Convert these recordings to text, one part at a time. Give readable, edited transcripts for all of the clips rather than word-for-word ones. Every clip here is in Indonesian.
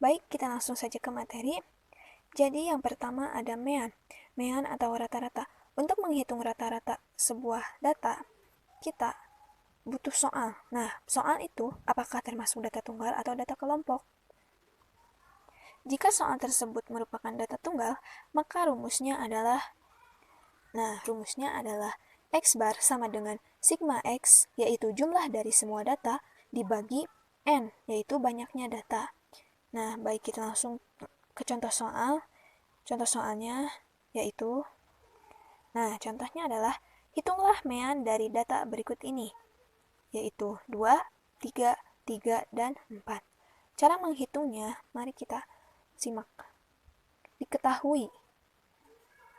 Baik, kita langsung saja ke materi. Jadi yang pertama ada mean. Mean atau rata-rata. Untuk menghitung rata-rata sebuah data, kita butuh soal. Nah, soal itu apakah termasuk data tunggal atau data kelompok? Jika soal tersebut merupakan data tunggal, maka rumusnya adalah X bar sama dengan sigma X, yaitu jumlah dari semua data, dibagi N, yaitu banyaknya data. Nah, baik, kita langsung ke contoh soal. Contoh soalnya yaitu, contohnya adalah hitunglah mean dari data berikut ini, yaitu 2, 3, 3, dan 4. Cara menghitungnya, mari kita simak. Diketahui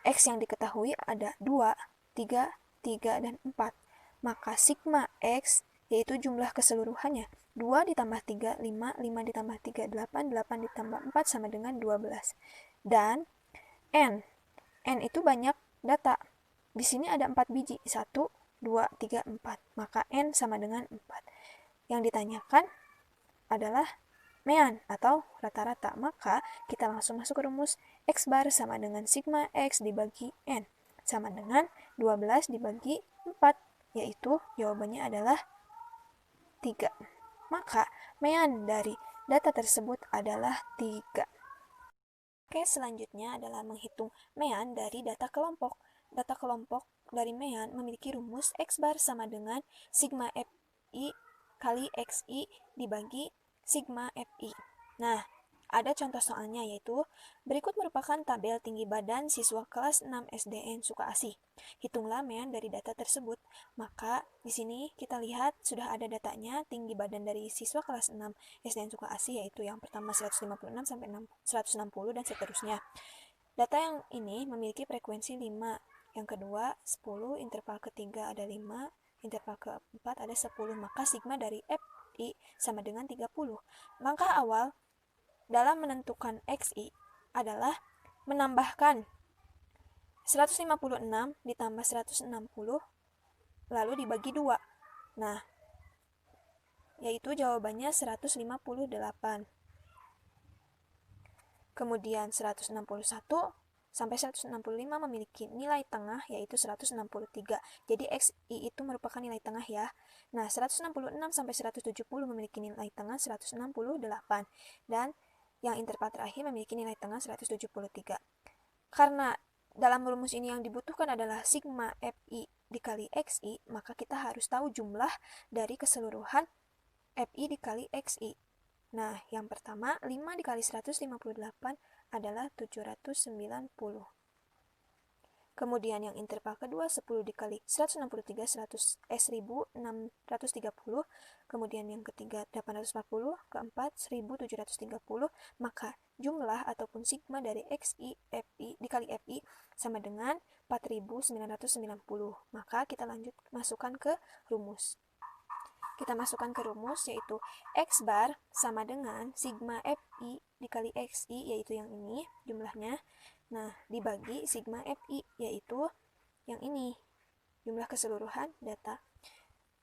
X yang diketahui ada 2, 3, 3, dan 4. Maka sigma X yaitu jumlah keseluruhannya. 2 ditambah 3, 5, 5 ditambah 3, 8, 8 ditambah 4 sama dengan 12. Dan N itu banyak data. Di sini ada 4 biji. 1, 2, 3, 4. Maka N sama dengan 4. Yang ditanyakan adalah mean atau rata-rata. Maka kita langsung masuk ke rumus X bar sama dengan sigma X dibagi N sama dengan 12 dibagi 4, yaitu jawabannya adalah 3. Maka mean dari data tersebut adalah 3. Oke, selanjutnya adalah menghitung mean dari data kelompok. Data kelompok dari mean memiliki rumus X bar sama dengan sigma FI kali XI dibagi sigma FI. Nah, ada contoh soalnya yaitu, berikut merupakan tabel tinggi badan siswa kelas 6 SDN Sukaasih. Hitunglah mean dari data tersebut. Maka di sini kita lihat sudah ada datanya, tinggi badan dari siswa kelas 6 SDN Sukaasih yaitu yang pertama 156 sampai 160 dan seterusnya. Data yang ini memiliki frekuensi 5, yang kedua 10, interval ketiga ada 5, interval keempat ada 10, maka sigma dari FI sama dengan 30. Langkah awal dalam menentukan XI adalah menambahkan 156 ditambah 160 lalu dibagi 2. Nah, yaitu jawabannya 158. Kemudian 161 sampai 165 memiliki nilai tengah yaitu 163. Jadi XI itu merupakan nilai tengah ya. Nah, 166 sampai 170 memiliki nilai tengah 168 dan yang interval terakhir memiliki nilai tengah 173. Karena dalam rumus ini yang dibutuhkan adalah sigma FI dikali XI, maka kita harus tahu jumlah dari keseluruhan FI dikali XI. Nah, yang pertama, 5 dikali 158 adalah 790. Kemudian yang interval kedua 10 dikali 163 1630. Kemudian yang ketiga 840, keempat 1730. Maka jumlah ataupun sigma dari XI FI dikali FI sama dengan 4990. Maka kita lanjut masukkan ke rumus. Kita masukkan ke rumus yaitu X bar sama dengan sigma FI dikali XI yaitu yang ini jumlahnya. Nah, dibagi sigma FI yaitu yang ini jumlah keseluruhan data.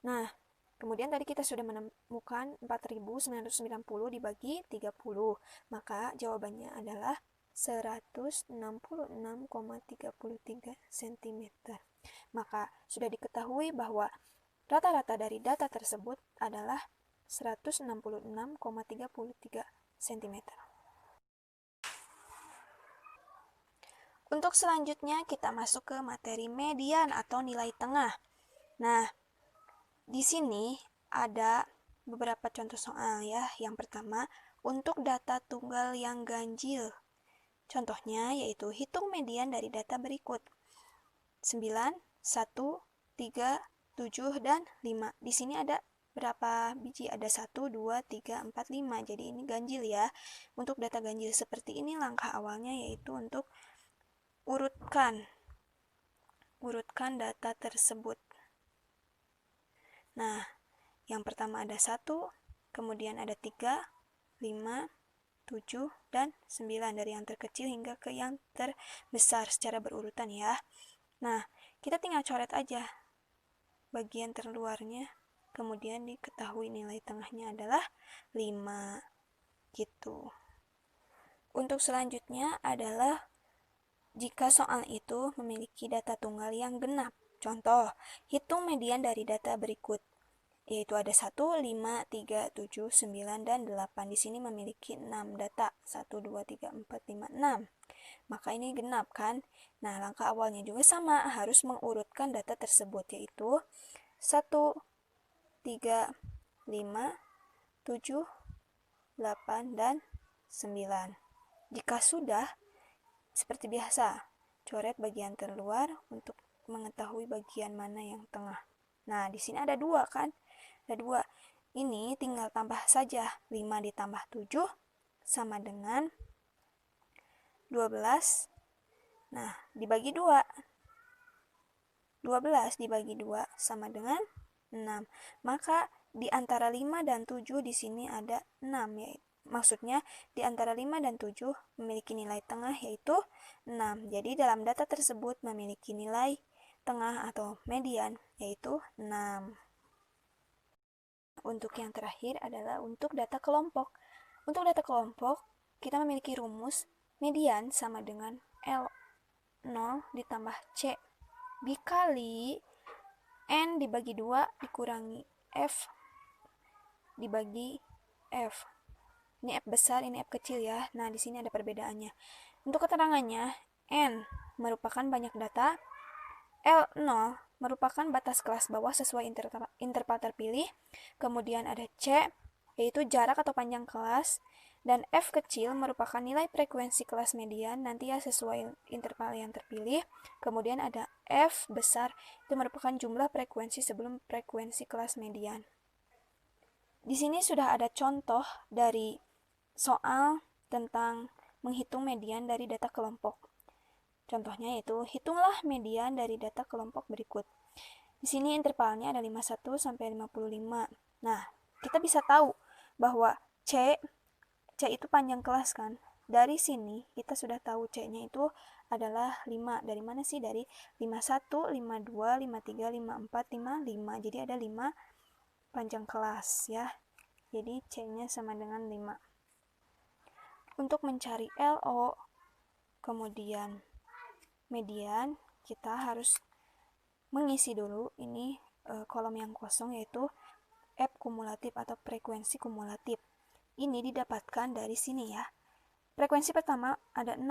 Nah, kemudian tadi kita sudah menemukan 4990 dibagi 30. Maka jawabannya adalah 166,33 cm. Maka sudah diketahui bahwa rata-rata dari data tersebut adalah 166,33 cm. Untuk selanjutnya kita masuk ke materi median atau nilai tengah. Nah, di sini ada beberapa contoh soal ya. Yang pertama, untuk data tunggal yang ganjil. Contohnya yaitu hitung median dari data berikut. 9, 1, 3, 7, dan 5. Di sini ada berapa biji? Ada 1, 2, 3, 4, 5. Jadi ini ganjil ya. Untuk data ganjil seperti ini langkah awalnya yaitu untuk urutkan data tersebut. Nah, yang pertama ada 1, kemudian ada 3, 5, 7, dan 9 dari yang terkecil hingga ke yang terbesar secara berurutan ya. Nah, kita tinggal coret aja bagian terluarnya, kemudian diketahui nilai tengahnya adalah 5 gitu. Untuk selanjutnya adalah jika soal itu memiliki data tunggal yang genap. Contoh, hitung median dari data berikut, yaitu ada 1, 5, 3, 7, 9, dan 8. Di sini memiliki 6 data, 1, 2, 3, 4, 5, 6. Maka ini genap kan? Nah, langkah awalnya juga sama, harus mengurutkan data tersebut, yaitu 1, 3, 5, 7, 8, dan 9. Jika sudah, seperti biasa, coret bagian terluar untuk mengetahui bagian mana yang tengah. Nah, di sini ada 2 kan? Ada 2. Ini tinggal tambah saja. 5 ditambah 7 sama dengan 12. Nah, dibagi 2. 12 dibagi 2 sama dengan 6. Maka di antara 5 dan 7 di sini ada 6, yaitu maksudnya di antara 5 dan 7 memiliki nilai tengah yaitu 6. Jadi dalam data tersebut memiliki nilai tengah atau median yaitu 6. Untuk yang terakhir adalah untuk data kelompok. Untuk data kelompok, kita memiliki rumus median sama dengan L0 ditambah C dikali N dibagi 2 dikurangi F dibagi F. Ini F besar, ini F kecil ya. Nah, di sini ada perbedaannya. Untuk keterangannya, N merupakan banyak data, L0 merupakan batas kelas bawah sesuai interval terpilih, kemudian ada C, yaitu jarak atau panjang kelas, dan F kecil merupakan nilai frekuensi kelas median, nanti ya sesuai interval yang terpilih, kemudian ada F besar, itu merupakan jumlah frekuensi sebelum frekuensi kelas median. Di sini sudah ada contoh dari soal tentang menghitung median dari data kelompok. Contohnya yaitu, hitunglah median dari data kelompok berikut. Di sini intervalnya ada 51 sampai 55. Nah, kita bisa tahu bahwa C itu panjang kelas kan. Dari sini kita sudah tahu C-nya itu adalah 5. Dari mana sih? Dari 51, 52, 53, 54, 55. Jadi ada 5 panjang kelas ya. Jadi C-nya sama dengan 5. Untuk mencari LO, kemudian median, kita harus mengisi dulu ini kolom yang kosong, yaitu F kumulatif atau frekuensi kumulatif. Ini didapatkan dari sini ya. Frekuensi pertama ada 6.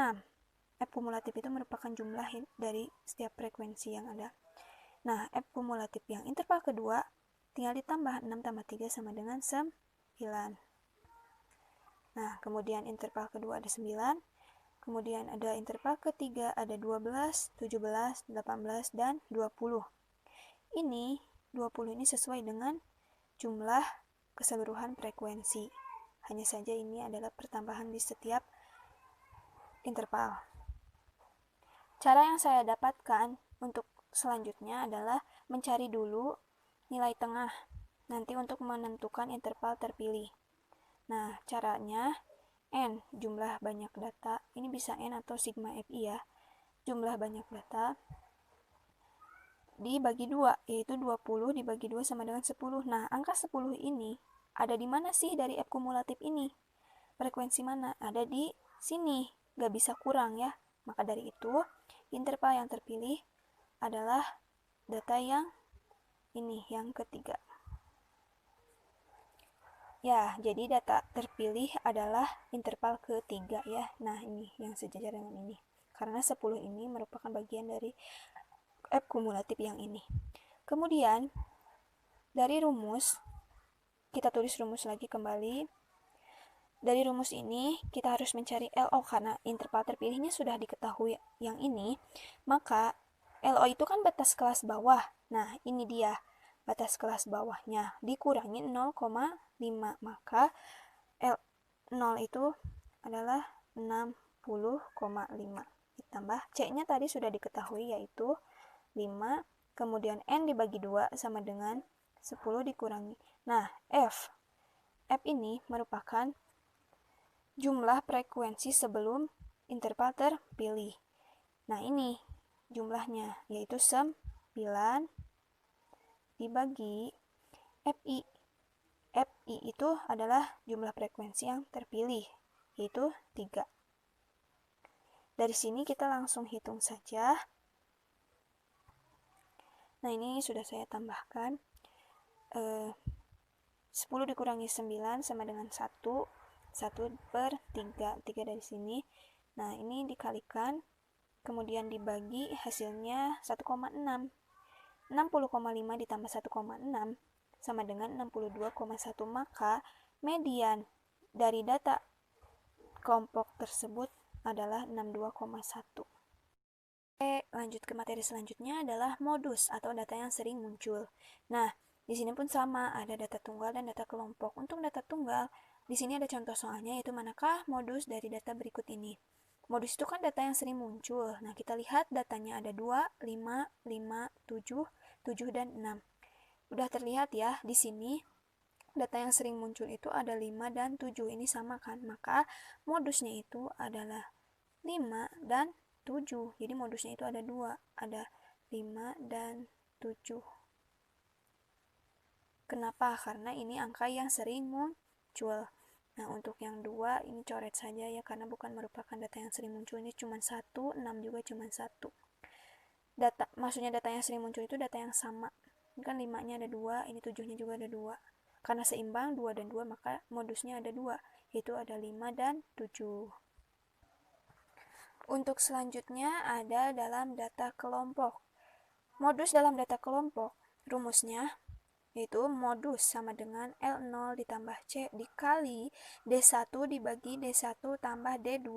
F kumulatif itu merupakan jumlah dari setiap frekuensi yang ada. Nah, F kumulatif yang interval kedua tinggal ditambah 6 tambah 3 sama dengan 9. Nah, kemudian interval kedua ada 9. Kemudian ada interval ketiga ada 12, 17, 18, dan 20. Ini 20 ini sesuai dengan jumlah keseluruhan frekuensi. Hanya saja ini adalah pertambahan di setiap interval. Cara yang saya dapatkan untuk selanjutnya adalah mencari dulu nilai tengah, nanti untuk menentukan interval terpilih. Nah, caranya N, jumlah banyak data, ini bisa N atau sigma FI ya, jumlah banyak data dibagi 2, yaitu 20 dibagi 2 sama dengan 10. Nah, angka 10 ini ada di mana sih dari F kumulatif ini? Frekuensi mana? Ada di sini, gak bisa kurang ya. Maka dari itu, interval yang terpilih adalah data yang ini, yang ketiga. Ya, jadi data terpilih adalah interval ketiga ya. Nah, ini yang sejajar dengan ini. Karena 10 ini merupakan bagian dari F kumulatif yang ini. Kemudian, dari rumus, kita tulis rumus lagi kembali. Dari rumus ini, kita harus mencari LO karena interval terpilihnya sudah diketahui yang ini. Maka, LO itu kan batas kelas bawah. Nah, ini dia batas kelas bawahnya dikurangi 0,5, maka L0 itu adalah 60,5 ditambah C-nya tadi sudah diketahui yaitu 5, kemudian N dibagi 2 sama dengan 10 dikurangi. Nah, F ini merupakan jumlah frekuensi sebelum interval terpilih. Nah, ini jumlahnya yaitu 9 dibagi FI. FI itu adalah jumlah frekuensi yang terpilih, yaitu 3. Dari sini kita langsung hitung saja. Nah, ini sudah saya tambahkan. 10 dikurangi 9 sama dengan 1. 1 per 3. 3 dari sini. Nah, ini dikalikan. Kemudian dibagi, hasilnya 1,6. 60,5 ditambah 1,6 sama dengan 62,1. Maka median dari data kelompok tersebut adalah 62,1. Oke, lanjut ke materi selanjutnya adalah modus atau data yang sering muncul. Nah, di sini pun sama, ada data tunggal dan data kelompok. Untuk data tunggal, di sini ada contoh soalnya, yaitu manakah modus dari data berikut ini. Modus itu kan data yang sering muncul. Nah, kita lihat datanya ada 2, 5, 5, 7, 7, dan 6. Udah terlihat ya, di sini data yang sering muncul itu ada 5 dan 7. Ini sama kan? Maka modusnya itu adalah 5 dan 7. Jadi modusnya itu ada 2. Ada 5 dan 7. Kenapa? Karena ini angka yang sering muncul. Nah, untuk yang 2 ini coret saja ya, karena bukan merupakan data yang sering muncul. Ini cuma 1, 6 juga cuma 1. Maksudnya data yang sering muncul itu data yang sama. Ini kan 5-nya ada 2, ini 7-nya juga ada 2. Karena seimbang 2 dan 2, maka modusnya ada 2, yaitu ada 5 dan 7. Untuk selanjutnya ada dalam data kelompok. Modus dalam data kelompok, rumusnya yaitu modus sama dengan L0 ditambah C dikali D1 dibagi D1 tambah D2.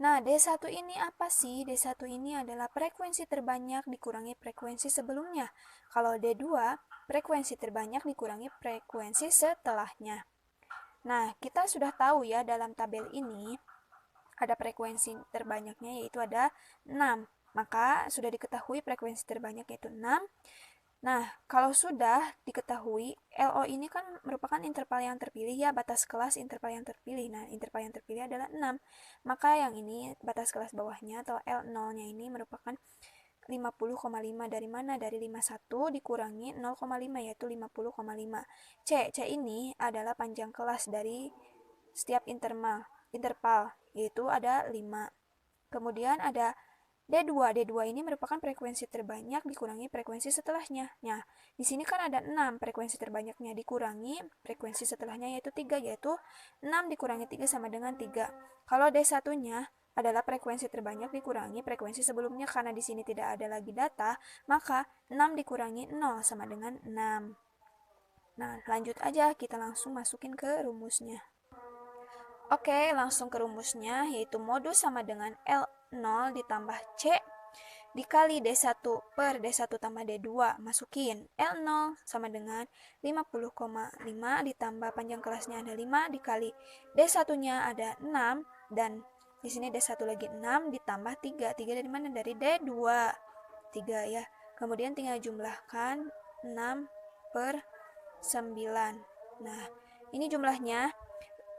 Nah, D1 ini apa sih? D1 ini adalah frekuensi terbanyak dikurangi frekuensi sebelumnya. Kalau D2, frekuensi terbanyak dikurangi frekuensi setelahnya. Nah, kita sudah tahu ya dalam tabel ini ada frekuensi terbanyaknya yaitu ada 6. Maka sudah diketahui frekuensi terbanyak yaitu 6. Nah, kalau sudah diketahui, LO ini kan merupakan interval yang terpilih ya, batas kelas interval yang terpilih. Nah, interval yang terpilih adalah 6. Maka yang ini batas kelas bawahnya atau L0-nya ini merupakan 50,5. Dari mana? Dari 51 dikurangi 0,5 yaitu 50,5. C ini adalah panjang kelas dari setiap interval, yaitu ada 5. Kemudian ada D2. D2 ini merupakan frekuensi terbanyak dikurangi frekuensi setelahnya. Nah, di sini kan ada 6 frekuensi terbanyaknya dikurangi frekuensi setelahnya yaitu 3, yaitu 6 dikurangi 3 sama dengan 3. Kalau D1-nya adalah frekuensi terbanyak dikurangi frekuensi sebelumnya, karena di sini tidak ada lagi data, maka 6 dikurangi 0 sama dengan 6. Nah, lanjut aja, kita langsung masukin ke rumusnya. Oke, langsung ke rumusnya, yaitu modus sama dengan L0 ditambah C dikali D1 per D1 tambah D2. Masukin L0 sama dengan 50,5 ditambah panjang kelasnya ada 5 dikali D1-nya ada 6 dan di sini D1 lagi 6 ditambah 3. 3 dari mana? Dari D2. 3 ya. Kemudian tinggal jumlahkan 6 per 9. Nah, ini jumlahnya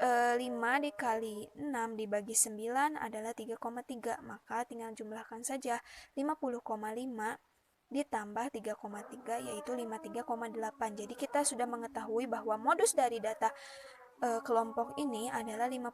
5 dikali 6 dibagi 9 adalah 3,3. Maka tinggal jumlahkan saja 50,5 ditambah 3,3 yaitu 53,8. Jadi kita sudah mengetahui bahwa modus dari data kelompok ini adalah 50